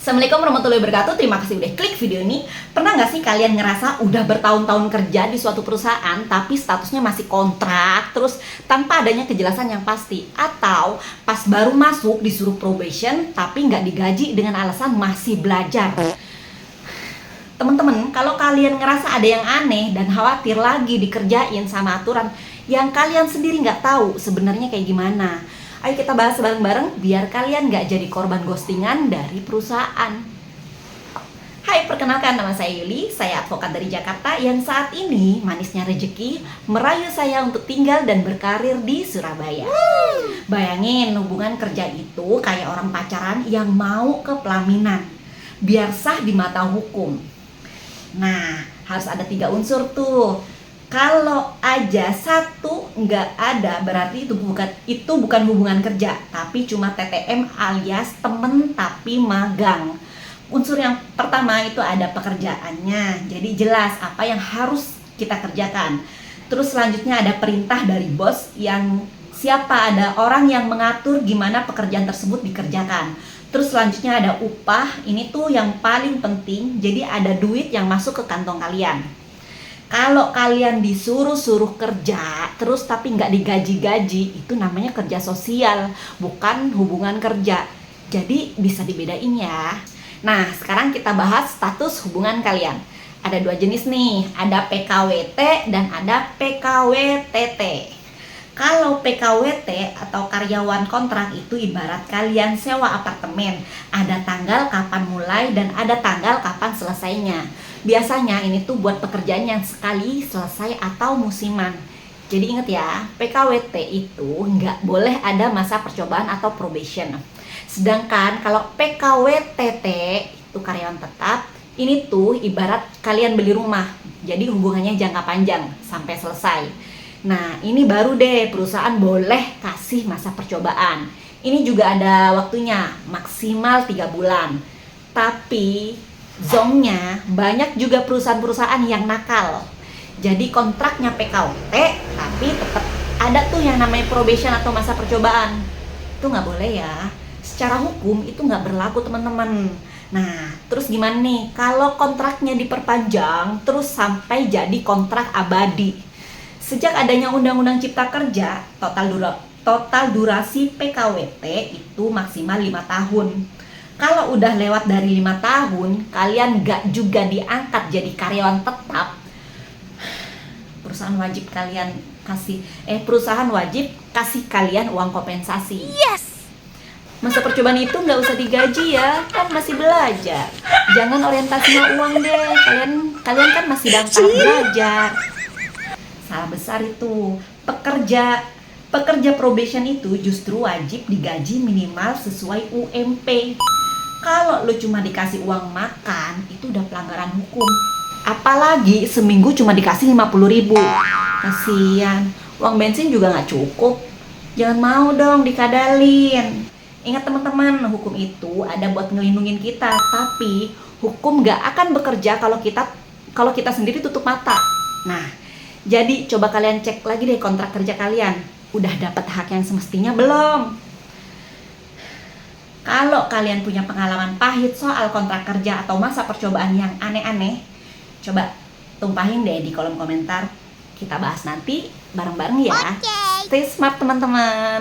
Assalamualaikum warahmatullahi wabarakatuh. Terima kasih udah klik video ini. Pernah nggak sih kalian ngerasa udah bertahun-tahun kerja di suatu perusahaan tapi statusnya masih kontrak, terus tanpa adanya kejelasan yang pasti? Atau pas baru masuk disuruh probation tapi nggak digaji dengan alasan masih belajar? Teman-teman, kalau kalian ngerasa ada yang aneh dan khawatir lagi dikerjain sama aturan yang kalian sendiri nggak tahu sebenarnya kayak gimana, ayo kita bahas bareng-bareng biar kalian nggak jadi korban ghostingan dari perusahaan. Hai, perkenalkan nama saya Yuli, saya advokat dari Jakarta yang saat ini manisnya rezeki merayu saya untuk tinggal dan berkarir di Surabaya. Bayangin, hubungan kerja itu kayak orang pacaran yang mau ke pelaminan biar sah di mata hukum. Nah, harus ada 3 unsur tuh. Kalau aja satu nggak ada, berarti itu bukan hubungan kerja, tapi cuma TTM alias temen tapi magang. Unsur yang pertama itu ada pekerjaannya, jadi jelas apa yang harus kita kerjakan. Terus selanjutnya ada perintah dari bos yang siapa, ada orang yang mengatur gimana pekerjaan tersebut dikerjakan. Terus selanjutnya ada upah, ini tuh yang paling penting, jadi ada duit yang masuk ke kantong kalian. Kalau kalian disuruh kerja terus tapi nggak digaji-gaji, itu namanya kerja sosial, bukan hubungan kerja. Jadi bisa dibedain ya. Nah, sekarang kita bahas status hubungan kalian. Ada 2 jenis nih, ada PKWT dan ada PKWTT. Kalau PKWT atau karyawan kontrak itu ibarat kalian sewa apartemen, ada tanggal kapan mulai dan ada tanggal kapan selesainya. Biasanya ini tuh buat pekerjaan yang sekali selesai atau musiman. Jadi ingat ya, PKWT itu nggak boleh ada masa percobaan atau probation. Sedangkan kalau PKWTT itu karyawan tetap, ini tuh ibarat kalian beli rumah. Jadi hubungannya jangka panjang sampai selesai. Nah, ini baru deh perusahaan boleh kasih masa percobaan. Ini juga ada waktunya, maksimal 3 bulan. Tapi zongnya banyak juga perusahaan-perusahaan yang nakal. Jadi kontraknya PKWT, tapi tetap ada tuh yang namanya probation atau masa percobaan. Itu nggak boleh ya. Secara hukum itu nggak berlaku, teman-teman. Nah, terus gimana nih kalau kontraknya diperpanjang terus sampai jadi kontrak abadi? Sejak adanya Undang-Undang Cipta Kerja, total durasi PKWT itu maksimal 5 tahun. Kalau udah lewat dari 5 tahun, kalian gak juga diangkat jadi karyawan tetap, perusahaan wajib kasih kalian uang kompensasi. Yes! Masa percobaan itu nggak usah digaji ya, kan masih belajar. Jangan orientasinya uang deh, kalian kan masih dalam tahap belajar. Salah besar itu. Pekerja probation itu justru wajib digaji minimal sesuai UMP. Kalau lu cuma dikasih uang makan, itu udah pelanggaran hukum. Apalagi seminggu cuma dikasih 50.000. Kasian, uang bensin juga nggak cukup. Jangan mau dong dikadalin. Ingat teman-teman, hukum itu ada buat ngelindungin kita, tapi hukum nggak akan bekerja kalau kita sendiri tutup mata. Nah, jadi coba kalian cek lagi deh kontrak kerja kalian. Udah dapat hak yang semestinya belum? Kalau kalian punya pengalaman pahit soal kontrak kerja atau masa percobaan yang aneh-aneh, coba tumpahin deh di kolom komentar. Kita bahas nanti bareng-bareng ya. Stay smart teman-teman.